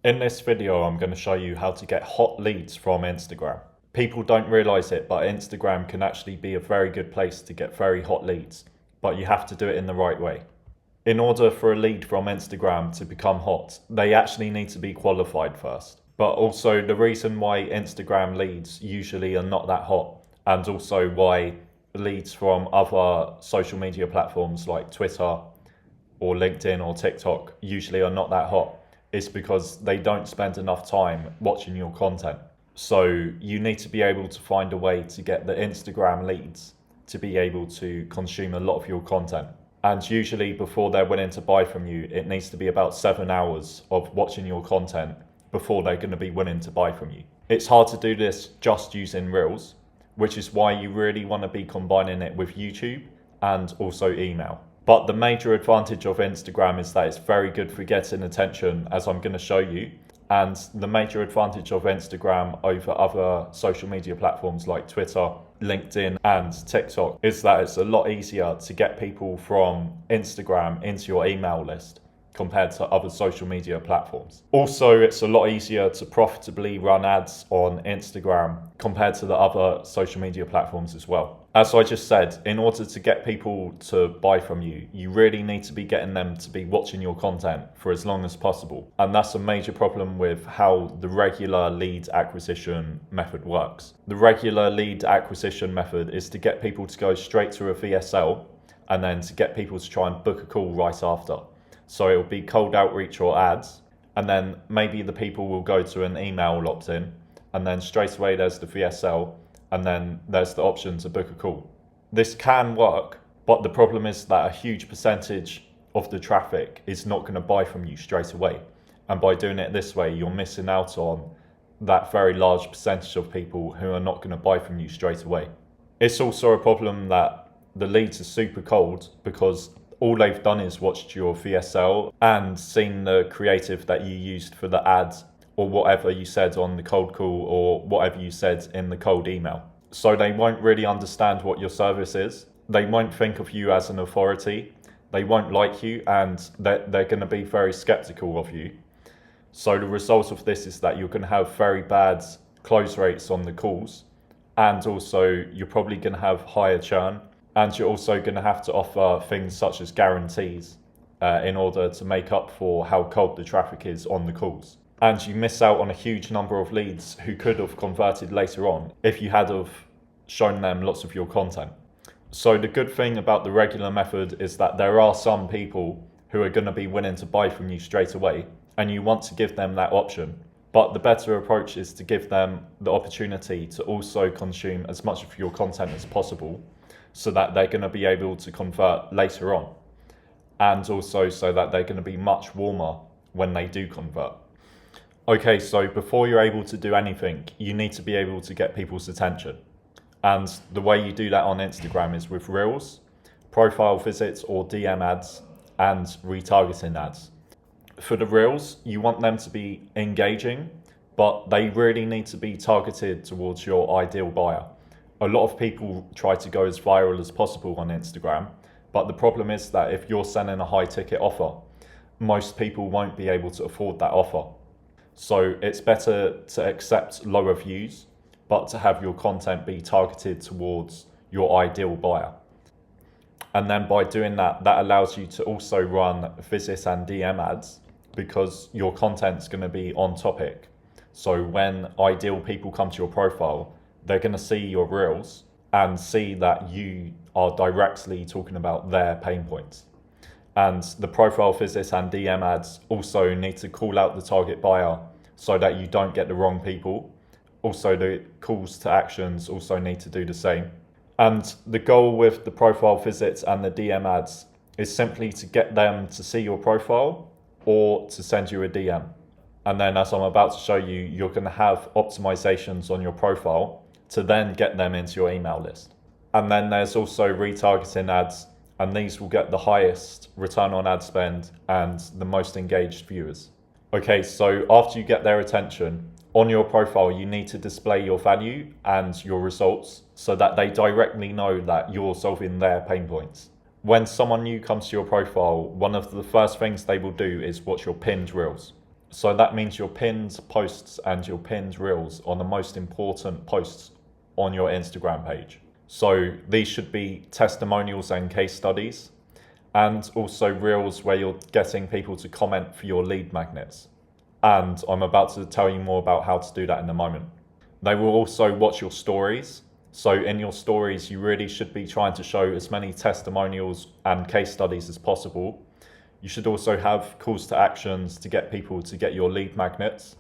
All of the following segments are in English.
In this video, I'm going to show you how to get hot leads from Instagram. People don't realize it, but Instagram can actually be a very good place to get very hot leads, but you have to do it in the right way. In order for a lead from Instagram to become hot, they actually need to be qualified first. But also the reason why Instagram leads usually are not that hot, and also why leads from other social media platforms like Twitter or LinkedIn or TikTok usually are not that hot, is because they don't spend enough time watching your content. So you need to be able to find a way to get the Instagram leads to be able to consume a lot of your content. And usually before they're willing to buy from you, it needs to be about 7 hours of watching your content before they're going to be willing to buy from you. It's hard to do this just using Reels, which is why you really want to be combining it with YouTube and also email. But the major advantage of Instagram is that it's very good for getting attention, as I'm going to show you. And the major advantage of Instagram over other social media platforms like Twitter, LinkedIn, and TikTok is that it's a lot easier to get people from Instagram into your email list compared to other social media platforms. Also, it's a lot easier to profitably run ads on Instagram compared to the other social media platforms as well. As I just said, in order to get people to buy from you, you really need to be getting them to be watching your content for as long as possible. And that's a major problem with how the regular lead acquisition method works. The regular lead acquisition method is to get people to go straight to a VSL and then to get people to try and book a call right after. So it will be cold outreach or ads, and then maybe the people will go to an email opt-in, and then straight away there's the VSL, and then there's the option to book a call. This can work, but the problem is that a huge percentage of the traffic is not going to buy from you straight away. And by doing it this way, you're missing out on that very large percentage of people who are not going to buy from you straight away. It's also a problem that the leads are super cold because all they've done is watched your VSL and seen the creative that you used for the ads or whatever you said on the cold call or whatever you said in the cold email. So they won't really understand what your service is. They won't think of you as an authority. They won't like you, and they're going to be very skeptical of you. So the result of this is that you're going to have very bad close rates on the calls, and also you're probably going to have higher churn. And you're also going to have to offer things such as guarantees in order to make up for how cold the traffic is on the calls. And you miss out on a huge number of leads who could have converted later on if you had have shown them lots of your content. So the good thing about the regular method is that there are some people who are going to be willing to buy from you straight away, and you want to give them that option. But the better approach is to give them the opportunity to also consume as much of your content as possible, so that they're going to be able to convert later on, and also so that they're going to be much warmer when they do convert. Okay, so before you're able to do anything, you need to be able to get people's attention. And the way you do that on Instagram is with Reels, profile visits or DM ads, and retargeting ads. For the Reels, you want them to be engaging, but they really need to be targeted towards your ideal buyer. A lot of people try to go as viral as possible on Instagram, but the problem is that if you're sending a high ticket offer, most people won't be able to afford that offer. So it's better to accept lower views, but to have your content be targeted towards your ideal buyer. And then by doing that, that allows you to also run visit and DM ads because your content's going to be on topic. So when ideal people come to your profile, they're going to see your Reels and see that you are directly talking about their pain points. And the profile visits and DM ads also need to call out the target buyer so that you don't get the wrong people. Also, the calls to actions also need to do the same. And the goal with the profile visits and the DM ads is simply to get them to see your profile or to send you a DM. And then, as I'm about to show you, you're going to have optimizations on your profile to then get them into your email list. And then there's also retargeting ads, and these will get the highest return on ad spend and the most engaged viewers. Okay, so after you get their attention, on your profile you need to display your value and your results so that they directly know that you're solving their pain points. When someone new comes to your profile, one of the first things they will do is watch your pinned reels. So that means your pinned posts and your pinned reels are the most important posts on your Instagram page. So these should be testimonials and case studies, and also reels where you're getting people to comment for your lead magnets. And I'm about to tell you more about how to do that in a moment. They will also watch your stories. So in your stories, you really should be trying to show as many testimonials and case studies as possible. You should also have calls to actions to get people to get your lead magnets.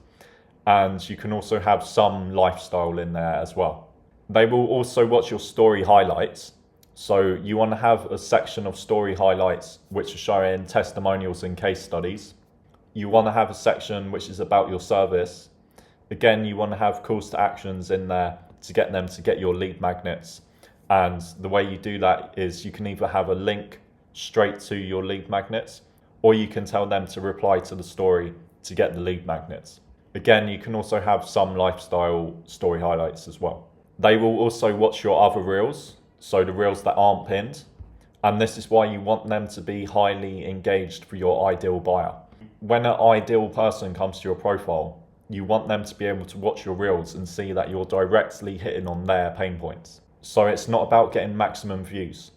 And you can also have some lifestyle in there as well. They will also watch your story highlights. So you want to have a section of story highlights which are showing testimonials and case studies. You want to have a section which is about your service. Again, you want to have calls to actions in there to get them to get your lead magnets. And the way you do that is you can either have a link straight to your lead magnets, or you can tell them to reply to the story to get the lead magnets. Again, you can also have some lifestyle story highlights as well. They will also watch your other reels, so the reels that aren't pinned. And this is why you want them to be highly engaged for your ideal buyer. When an ideal person comes to your profile, you want them to be able to watch your reels and see that you're directly hitting on their pain points. So it's not about getting maximum views,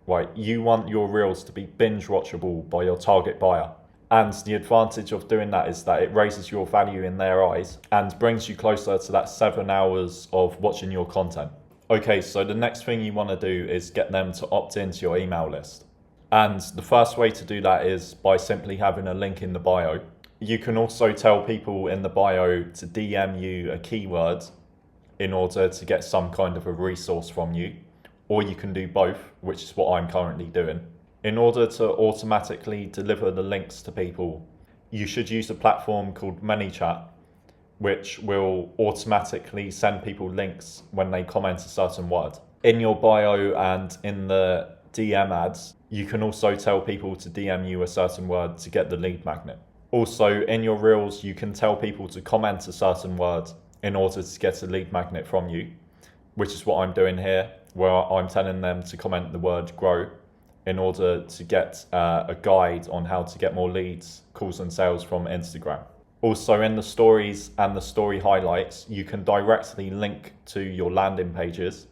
right? You want your reels to be binge watchable by your target buyer. And the advantage of doing that is that it raises your value in their eyes and brings you closer to that 7 hours of watching your content. Okay, so the next thing you want to do is get them to opt into your email list. And the first way to do that is by simply having a link in the bio. You can also tell people in the bio to DM you a keyword in order to get some kind of a resource from you. Or you can do both, which is what I'm currently doing. In order to automatically deliver the links to people, you should use a platform called ManyChat, which will automatically send people links when they comment a certain word. In your bio and in the DM ads, you can also tell people to DM you a certain word to get the lead magnet. Also, in your reels, you can tell people to comment a certain word in order to get a lead magnet from you, which is what I'm doing here, where I'm telling them to comment the word grow in order to get a guide on how to get more leads, calls and sales from Instagram. Also, in the stories and the story highlights, you can directly link to your landing pages,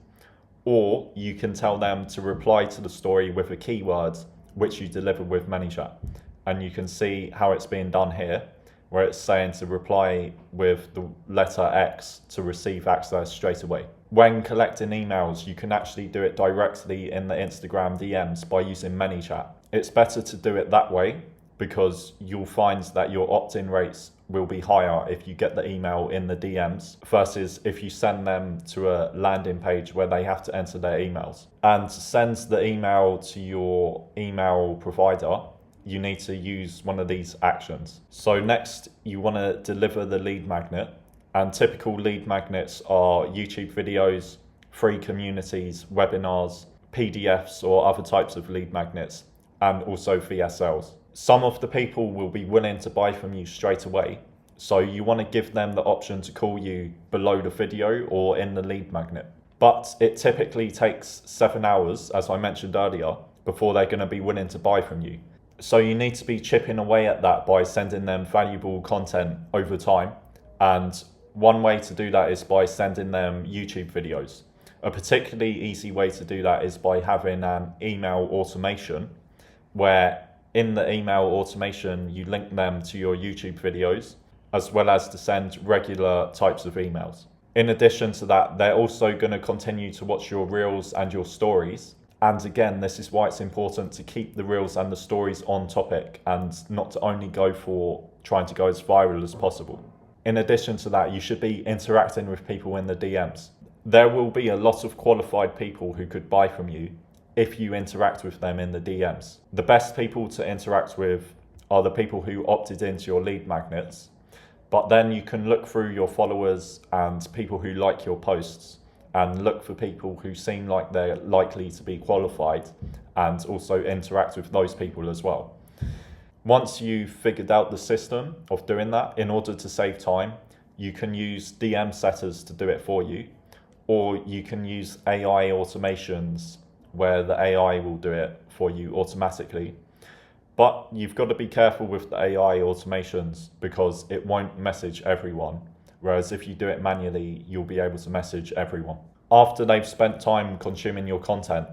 or you can tell them to reply to the story with a keyword which you deliver with ManyChat. And you can see how it's being done here, where it's saying to reply with the letter X to receive access straight away. When collecting emails, you can actually do it directly in the Instagram DMs by using ManyChat. It's better to do it that way because you'll find that your opt-in rates will be higher if you get the email in the DMs versus if you send them to a landing page where they have to enter their emails. And to send the email to your email provider, you need to use one of these actions. So next, you want to deliver the lead magnet. And typical lead magnets are YouTube videos, free communities, webinars, PDFs or other types of lead magnets, and also VSLs. Some of the people will be willing to buy from you straight away. So you want to give them the option to call you below the video or in the lead magnet. But it typically takes 7 hours, as I mentioned earlier, before they're going to be willing to buy from you. So you need to be chipping away at that by sending them valuable content over time. And one way to do that is by sending them YouTube videos. A particularly easy way to do that is by having an email automation where in the email automation you link them to your YouTube videos as well as to send regular types of emails. In addition to that, they're also going to continue to watch your reels and your stories. And again, this is why it's important to keep the reels and the stories on topic and not to only go for trying to go as viral as possible. In addition to that, you should be interacting with people in the DMs. There will be a lot of qualified people who could buy from you if you interact with them in the DMs. The best people to interact with are the people who opted into your lead magnets, but then you can look through your followers and people who like your posts and look for people who seem like they're likely to be qualified and also interact with those people as well. Once you've figured out the system of doing that, in order to save time, you can use DM setters to do it for you, or you can use AI automations where the AI will do it for you automatically. But you've got to be careful with the AI automations because it won't message everyone. Whereas if you do it manually, you'll be able to message everyone. After they've spent time consuming your content,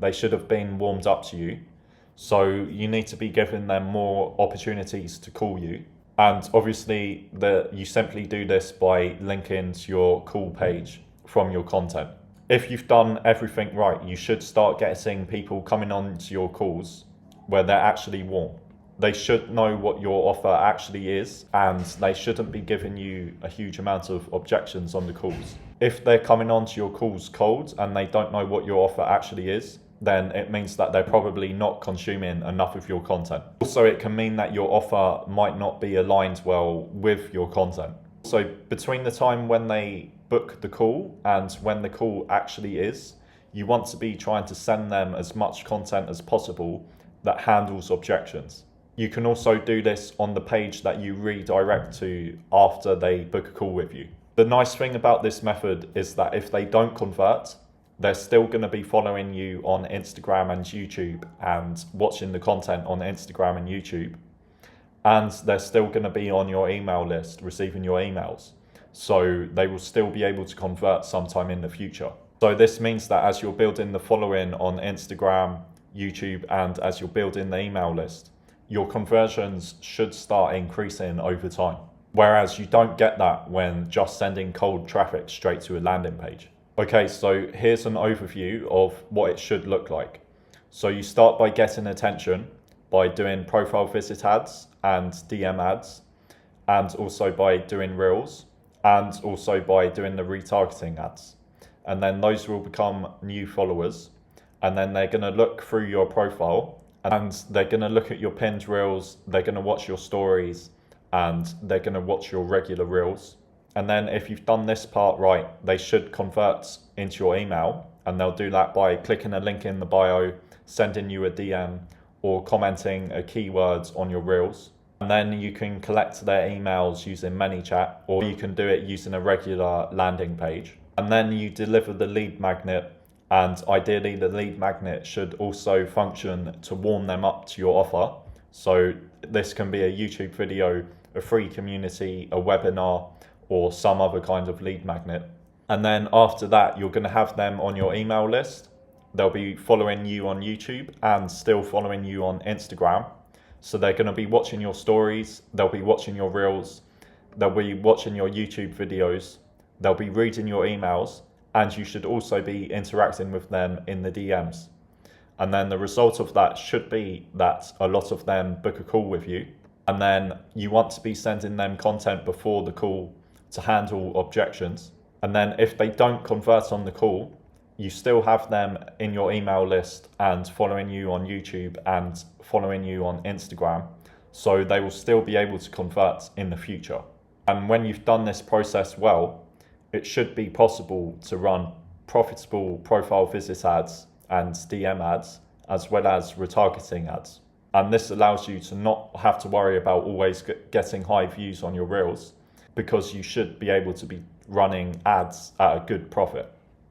they should have been warmed up to you. So you need to be giving them more opportunities to call you. And obviously, you simply do this by linking to your call page from your content. If you've done everything right, you should start getting people coming on to your calls where they're actually warm. They should know what your offer actually is, and they shouldn't be giving you a huge amount of objections on the calls. If they're coming on to your calls cold and they don't know what your offer actually is, then it means that they're probably not consuming enough of your content. Also, it can mean that your offer might not be aligned well with your content. So between the time when they book the call and when the call actually is, you want to be trying to send them as much content as possible that handles objections. You can also do this on the page that you redirect to after they book a call with you. The nice thing about this method is that if they don't convert, they're still going to be following you on Instagram and YouTube and watching the content on Instagram and YouTube. And they're still going to be on your email list, receiving your emails. So they will still be able to convert sometime in the future. So this means that as you're building the following on Instagram, YouTube, and as you're building the email list, your conversions should start increasing over time. Whereas you don't get that when just sending cold traffic straight to a landing page. Okay, so here's an overview of what it should look like. So you start by getting attention by doing profile visit ads and DM ads, and also by doing reels, and also by doing the retargeting ads. And then those will become new followers, and then they're going to look through your profile and they're going to look at your pinned reels, they're going to watch your stories, and they're going to watch your regular reels. And then if you've done this part right, they should convert into your email, and they'll do that by clicking a link in the bio, sending you a DM, or commenting a keyword on your reels. And then you can collect their emails using ManyChat, or you can do it using a regular landing page. And then you deliver the lead magnet, and ideally the lead magnet should also function to warm them up to your offer. So this can be a YouTube video, a free community, a webinar, or some other kind of lead magnet. And then after that, you're going to have them on your email list. They'll be following you on YouTube and still following you on Instagram. So they're going to be watching your stories, they'll be watching your reels, they'll be watching your YouTube videos, they'll be reading your emails, and you should also be interacting with them in the DMs. And then the result of that should be that a lot of them book a call with you. And then you want to be sending them content before the call to handle objections. And then if they don't convert on the call, you still have them in your email list and following you on YouTube and following you on Instagram. So they will still be able to convert in the future. And when you've done this process well, it should be possible to run profitable profile visit ads and DM ads, as well as retargeting ads. And this allows you to not have to worry about always getting high views on your reels, because you should be able to be running ads at a good profit.